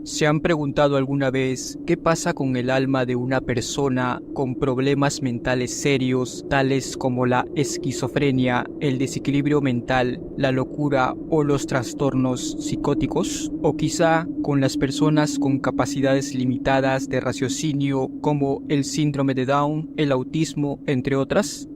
¿Se han preguntado alguna vez qué pasa con el alma de una persona con problemas mentales serios, tales como la esquizofrenia, el desequilibrio mental, la locura o los trastornos psicóticos? ¿O quizá con las personas con capacidades limitadas de raciocinio como el síndrome de Down, el autismo, entre otras?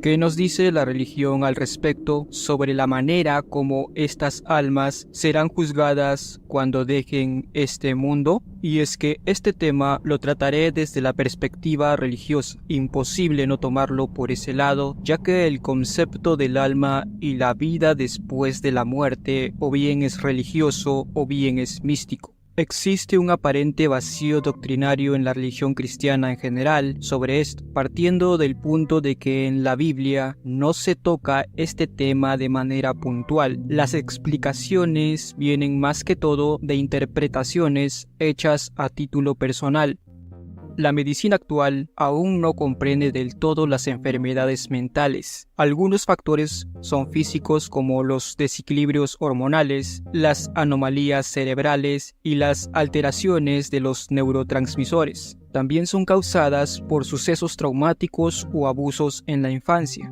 ¿Qué nos dice la religión al respecto sobre la manera como estas almas serán juzgadas cuando dejen este mundo? Y es que este tema lo trataré desde la perspectiva religiosa. Imposible no tomarlo por ese lado, ya que el concepto del alma y la vida después de la muerte o bien es religioso o bien es místico. Existe un aparente vacío doctrinario en la religión cristiana en general sobre esto, partiendo del punto de que en la Biblia no se toca este tema de manera puntual. Las explicaciones vienen más que todo de interpretaciones hechas a título personal. La medicina actual aún no comprende del todo las enfermedades mentales. Algunos factores son físicos como los desequilibrios hormonales, las anomalías cerebrales y las alteraciones de los neurotransmisores. También son causadas por sucesos traumáticos o abusos en la infancia.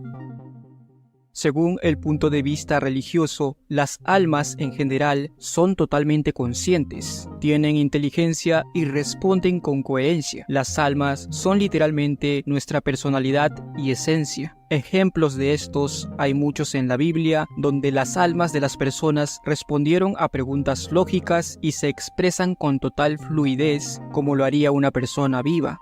Según el punto de vista religioso, las almas en general son totalmente conscientes, tienen inteligencia y responden con coherencia. Las almas son literalmente nuestra personalidad y esencia. Ejemplos de estos hay muchos en la Biblia, donde las almas de las personas respondieron a preguntas lógicas y se expresan con total fluidez, como lo haría una persona viva.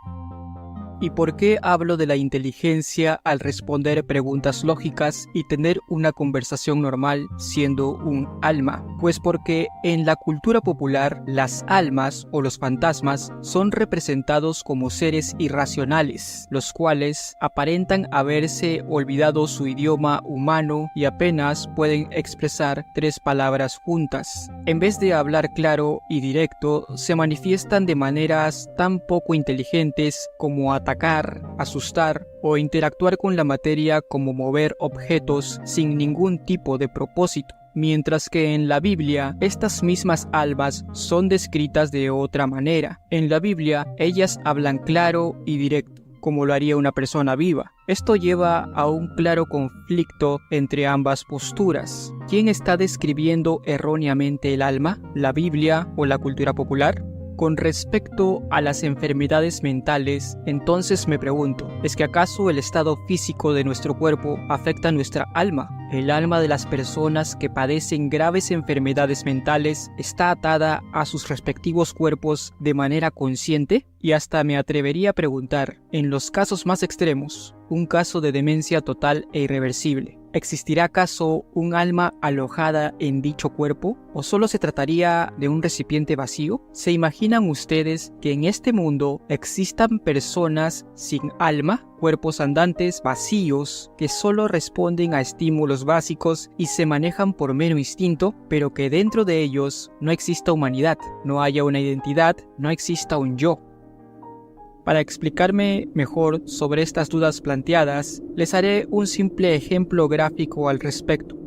¿Y por qué hablo de la inteligencia al responder preguntas lógicas y tener una conversación normal siendo un alma? Pues porque en la cultura popular las almas o los fantasmas son representados como seres irracionales, los cuales aparentan haberse olvidado su idioma humano y apenas pueden expresar 3 palabras juntas. En vez de hablar claro y directo, se manifiestan de maneras tan poco inteligentes como atacar, asustar o interactuar con la materia como mover objetos sin ningún tipo de propósito. Mientras que en la Biblia, estas mismas almas son descritas de otra manera. En la Biblia, ellas hablan claro y directo, como lo haría una persona viva. Esto lleva a un claro conflicto entre ambas posturas. ¿Quién está describiendo erróneamente el alma? ¿La Biblia o la cultura popular? Con respecto a las enfermedades mentales, entonces me pregunto, ¿es que acaso el estado físico de nuestro cuerpo afecta nuestra alma? ¿El alma de las personas que padecen graves enfermedades mentales está atada a sus respectivos cuerpos de manera consciente? Y hasta me atrevería a preguntar, en los casos más extremos, un caso de demencia total e irreversible, ¿existirá acaso un alma alojada en dicho cuerpo? ¿O solo se trataría de un recipiente vacío? ¿Se imaginan ustedes que en este mundo existan personas sin alma? Cuerpos andantes vacíos que solo responden a estímulos básicos y se manejan por mero instinto, pero que dentro de ellos no exista humanidad, no haya una identidad, no exista un yo. Para explicarme mejor sobre estas dudas planteadas, les haré un simple ejemplo gráfico al respecto.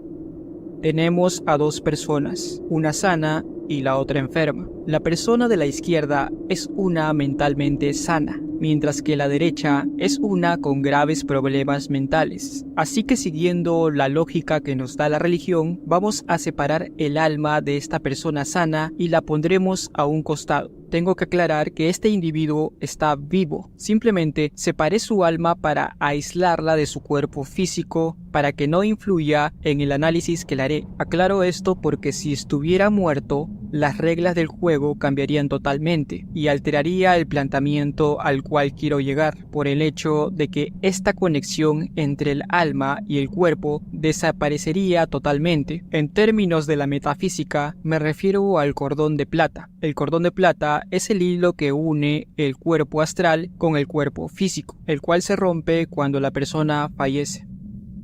Tenemos a 2 personas, una sana y la otra enferma. La persona de la izquierda es una mentalmente sana, mientras que la derecha es una con graves problemas mentales. Así que siguiendo la lógica que nos da la religión, vamos a separar el alma de esta persona sana y la pondremos a un costado. Tengo que aclarar que este individuo está vivo. Simplemente separé su alma para aislarla de su cuerpo físico para que no influya en el análisis que le haré. Aclaro esto porque si estuviera muerto, las reglas del juego cambiarían totalmente y alteraría el planteamiento al cual quiero llegar por el hecho de que esta conexión entre el alma y el cuerpo desaparecería totalmente. En términos de la metafísica, me refiero al cordón de plata. El cordón de plata es el hilo que une el cuerpo astral con el cuerpo físico, el cual se rompe cuando la persona fallece.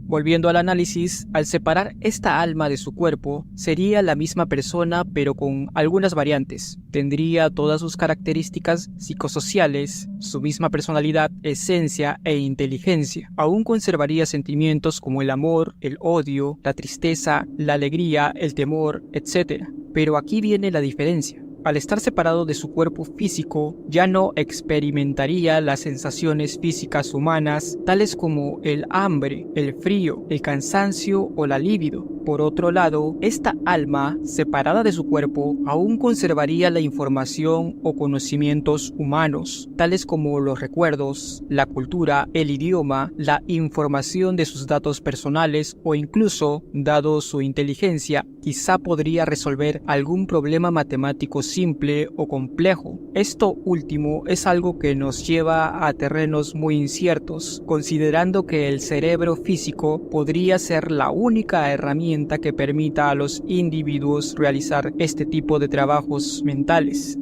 Volviendo al análisis, al separar esta alma de su cuerpo, sería la misma persona pero con algunas variantes. Tendría todas sus características psicosociales, su misma personalidad, esencia e inteligencia. Aún conservaría sentimientos como el amor, el odio, la tristeza, la alegría, el temor, etc. Pero aquí viene la diferencia. Al estar separado de su cuerpo físico, ya no experimentaría las sensaciones físicas humanas, tales como el hambre, el frío, el cansancio o la libido. Por otro lado, esta alma, separada de su cuerpo, aún conservaría la información o conocimientos humanos, tales como los recuerdos, la cultura, el idioma, la información de sus datos personales o incluso, dado su inteligencia, quizá podría resolver algún problema matemático simple o complejo. Esto último es algo que nos lleva a terrenos muy inciertos, considerando que el cerebro físico podría ser la única herramienta que permita a los individuos realizar este tipo de trabajos mentales.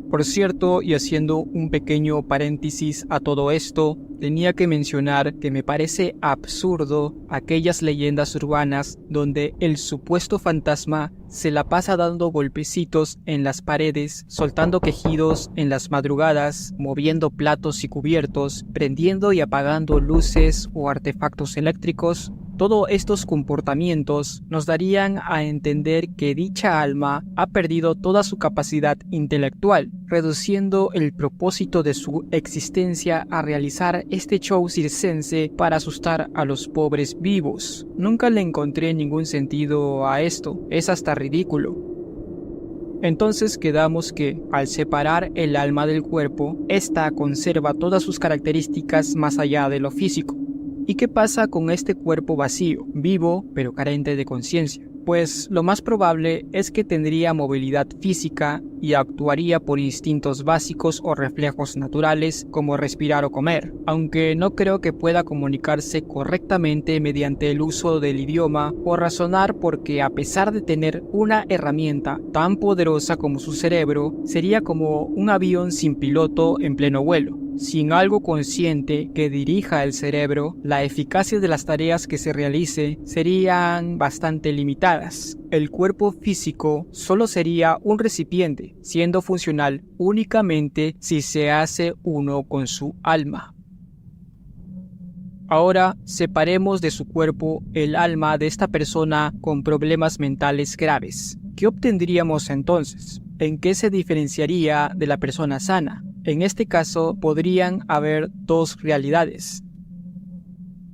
Por cierto, y haciendo un pequeño paréntesis a todo esto, tenía que mencionar que me parece absurdo aquellas leyendas urbanas donde el supuesto fantasma se la pasa dando golpecitos en las paredes, soltando quejidos en las madrugadas, moviendo platos y cubiertos, prendiendo y apagando luces o artefactos eléctricos. Todos estos comportamientos nos darían a entender que dicha alma ha perdido toda su capacidad intelectual, reduciendo el propósito de su existencia a realizar este show circense para asustar a los pobres vivos. Nunca le encontré ningún sentido a esto, es hasta ridículo. Entonces quedamos que, al separar el alma del cuerpo, ésta conserva todas sus características más allá de lo físico. ¿Y qué pasa con este cuerpo vacío, vivo pero carente de conciencia? Pues lo más probable es que tendría movilidad física y actuaría por instintos básicos o reflejos naturales como respirar o comer, aunque no creo que pueda comunicarse correctamente mediante el uso del idioma o razonar, porque a pesar de tener una herramienta tan poderosa como su cerebro, sería como un avión sin piloto en pleno vuelo. Sin algo consciente que dirija el cerebro, la eficacia de las tareas que se realice serían bastante limitadas. El cuerpo físico solo sería un recipiente, siendo funcional únicamente si se hace uno con su alma. Ahora separemos de su cuerpo el alma de esta persona con problemas mentales graves. ¿Qué obtendríamos entonces? ¿En qué se diferenciaría de la persona sana? En este caso podrían haber dos realidades.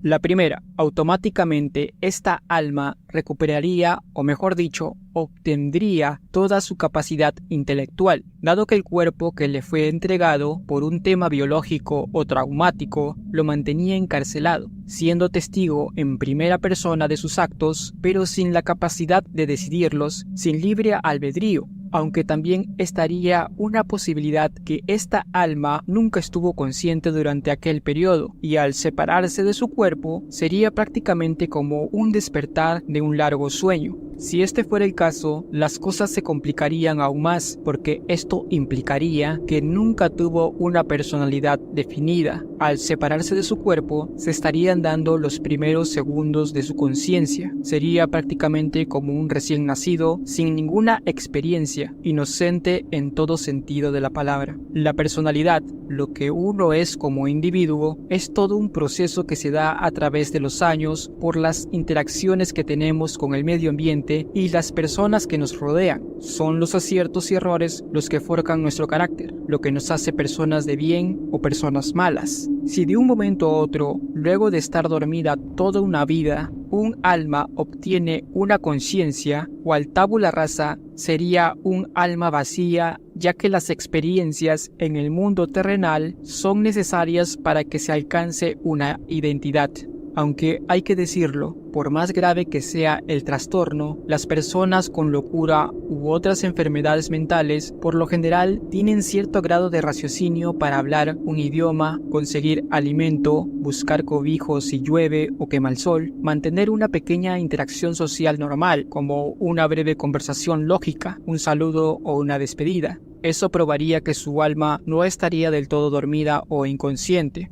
La primera, automáticamente esta alma recuperaría, o mejor dicho, obtendría toda su capacidad intelectual, dado que el cuerpo que le fue entregado por un tema biológico o traumático lo mantenía encarcelado, siendo testigo en primera persona de sus actos, pero sin la capacidad de decidirlos, sin libre albedrío. Aunque también estaría una posibilidad que esta alma nunca estuvo consciente durante aquel periodo, y al separarse de su cuerpo sería prácticamente como un despertar de un largo sueño. Si este fuera el caso, las cosas se complicarían aún más, porque esto implicaría que nunca tuvo una personalidad definida. Al separarse de su cuerpo, se estarían dando los primeros segundos de su conciencia. Sería prácticamente como un recién nacido, sin ninguna experiencia, inocente en todo sentido de la palabra. La personalidad, lo que uno es como individuo, es todo un proceso que se da a través de los años por las interacciones que tenemos con el medio ambiente y las personas que nos rodean. Son los aciertos y errores los que forjan nuestro carácter, lo que nos hace personas de bien o personas malas. Si de un momento a otro, luego de estar dormida toda una vida, un alma obtiene una conciencia, o al tabula rasa, sería un alma vacía, ya que las experiencias en el mundo terrenal son necesarias para que se alcance una identidad. Aunque hay que decirlo, por más grave que sea el trastorno, las personas con locura u otras enfermedades mentales por lo general tienen cierto grado de raciocinio para hablar un idioma, conseguir alimento, buscar cobijo si llueve o quema el sol, mantener una pequeña interacción social normal, como una breve conversación lógica, un saludo o una despedida. Eso probaría que su alma no estaría del todo dormida o inconsciente.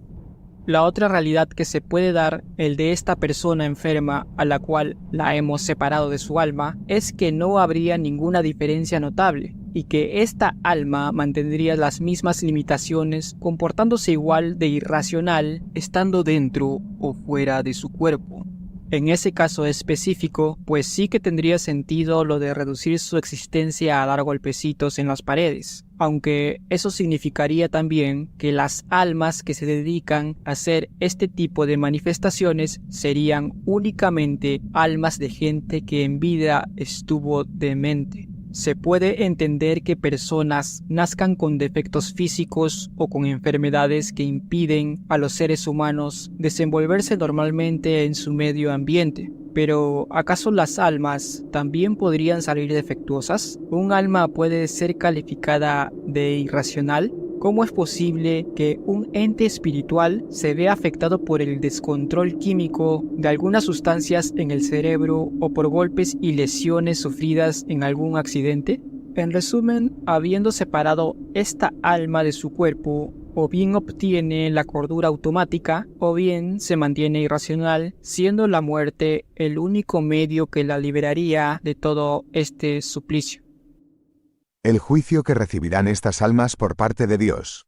La otra realidad que se puede dar, el de esta persona enferma a la cual la hemos separado de su alma, es que no habría ninguna diferencia notable y que esta alma mantendría las mismas limitaciones, comportándose igual de irracional estando dentro o fuera de su cuerpo. En ese caso específico, pues sí que tendría sentido lo de reducir su existencia a dar golpecitos en las paredes, aunque eso significaría también que las almas que se dedican a hacer este tipo de manifestaciones serían únicamente almas de gente que en vida estuvo demente. Se puede entender que personas nazcan con defectos físicos o con enfermedades que impiden a los seres humanos desenvolverse normalmente en su medio ambiente. Pero, ¿acaso las almas también podrían salir defectuosas? ¿Un alma puede ser calificada de irracional? ¿Cómo es posible que un ente espiritual se vea afectado por el descontrol químico de algunas sustancias en el cerebro o por golpes y lesiones sufridas en algún accidente? En resumen, habiendo separado esta alma de su cuerpo, o bien obtiene la cordura automática, o bien se mantiene irracional, siendo la muerte el único medio que la liberaría de todo este suplicio. El juicio que recibirán estas almas por parte de Dios.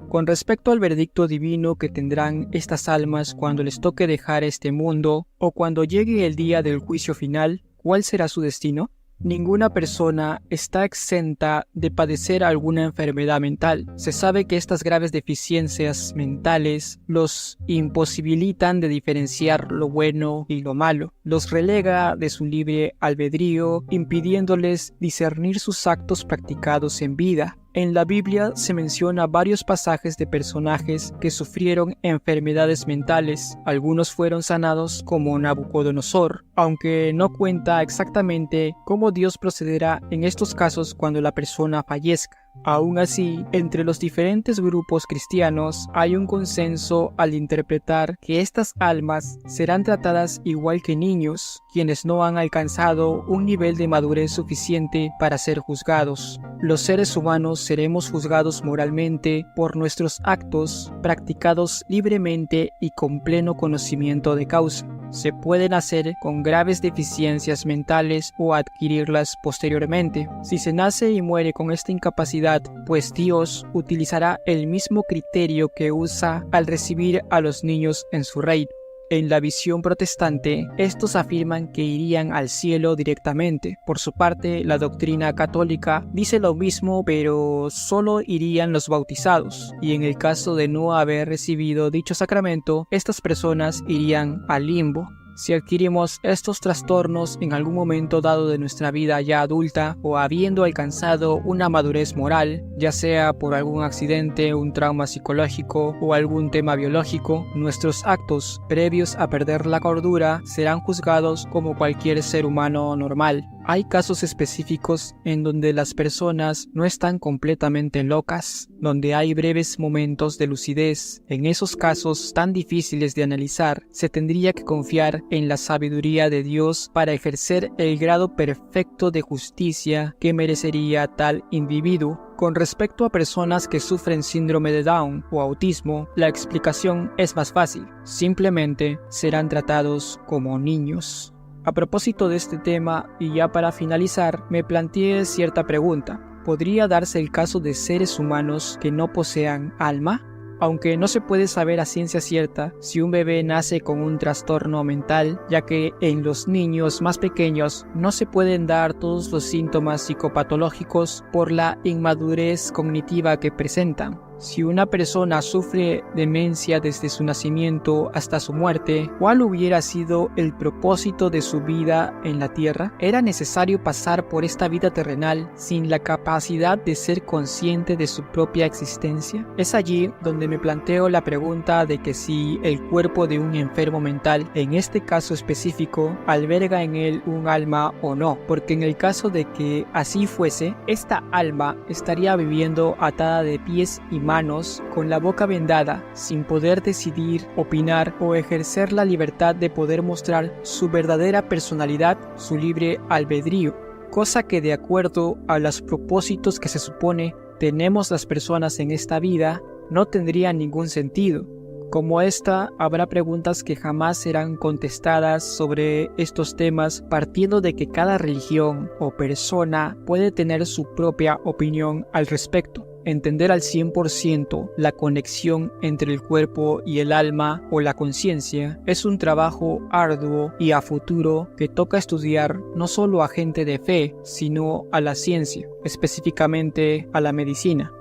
Con respecto al veredicto divino que tendrán estas almas cuando les toque dejar este mundo, o cuando llegue el día del juicio final, ¿cuál será su destino? Ninguna persona está exenta de padecer alguna enfermedad mental. Se sabe que estas graves deficiencias mentales los imposibilitan de diferenciar lo bueno y lo malo. Los relega de su libre albedrío, impidiéndoles discernir sus actos practicados en vida. En la Biblia se menciona varios pasajes de personajes que sufrieron enfermedades mentales. Algunos fueron sanados como Nabucodonosor, aunque no cuenta exactamente cómo Dios procederá en estos casos cuando la persona fallezca. Aún así, entre los diferentes grupos cristianos hay un consenso al interpretar que estas almas serán tratadas igual que niños, quienes no han alcanzado un nivel de madurez suficiente para ser juzgados. Los seres humanos seremos juzgados moralmente por nuestros actos practicados libremente y con pleno conocimiento de causa. Se pueden hacer con graves deficiencias mentales o adquirirlas posteriormente. Si se nace y muere con esta incapacidad, pues Dios utilizará el mismo criterio que usa al recibir a los niños en su reino. En la visión protestante, estos afirman que irían al cielo directamente. Por su parte, la doctrina católica dice lo mismo, pero solo irían los bautizados. Y en el caso de no haber recibido dicho sacramento, estas personas irían al limbo. Si adquirimos estos trastornos en algún momento dado de nuestra vida ya adulta o habiendo alcanzado una madurez moral, ya sea por algún accidente, un trauma psicológico o algún tema biológico, nuestros actos previos a perder la cordura serán juzgados como cualquier ser humano normal. Hay casos específicos en donde las personas no están completamente locas, donde hay breves momentos de lucidez. En esos casos tan difíciles de analizar, se tendría que confiar en la sabiduría de Dios para ejercer el grado perfecto de justicia que merecería tal individuo. Con respecto a personas que sufren síndrome de Down o autismo, la explicación es más fácil. Simplemente serán tratados como niños. A propósito de este tema, y ya para finalizar, me planteé cierta pregunta. ¿Podría darse el caso de seres humanos que no posean alma? Aunque no se puede saber a ciencia cierta si un bebé nace con un trastorno mental, ya que en los niños más pequeños no se pueden dar todos los síntomas psicopatológicos por la inmadurez cognitiva que presentan. Si una persona sufre demencia desde su nacimiento hasta su muerte, ¿cuál hubiera sido el propósito de su vida en la tierra? ¿Era necesario pasar por esta vida terrenal sin la capacidad de ser consciente de su propia existencia? Es allí donde me planteo la pregunta de que si el cuerpo de un enfermo mental, en este caso específico, alberga en él un alma o no, porque en el caso de que así fuese, esta alma estaría viviendo atada de pies y manos, con la boca vendada, sin poder decidir, opinar o ejercer la libertad de poder mostrar su verdadera personalidad, su libre albedrío, cosa que de acuerdo a los propósitos que se supone tenemos las personas en esta vida, no tendría ningún sentido. Como esta, habrá preguntas que jamás serán contestadas sobre estos temas, partiendo de que cada religión o persona puede tener su propia opinión al respecto. entender al 100% la conexión entre el cuerpo y el alma o la conciencia es un trabajo arduo y a futuro que toca estudiar no solo a gente de fe, sino a la ciencia, específicamente a la medicina.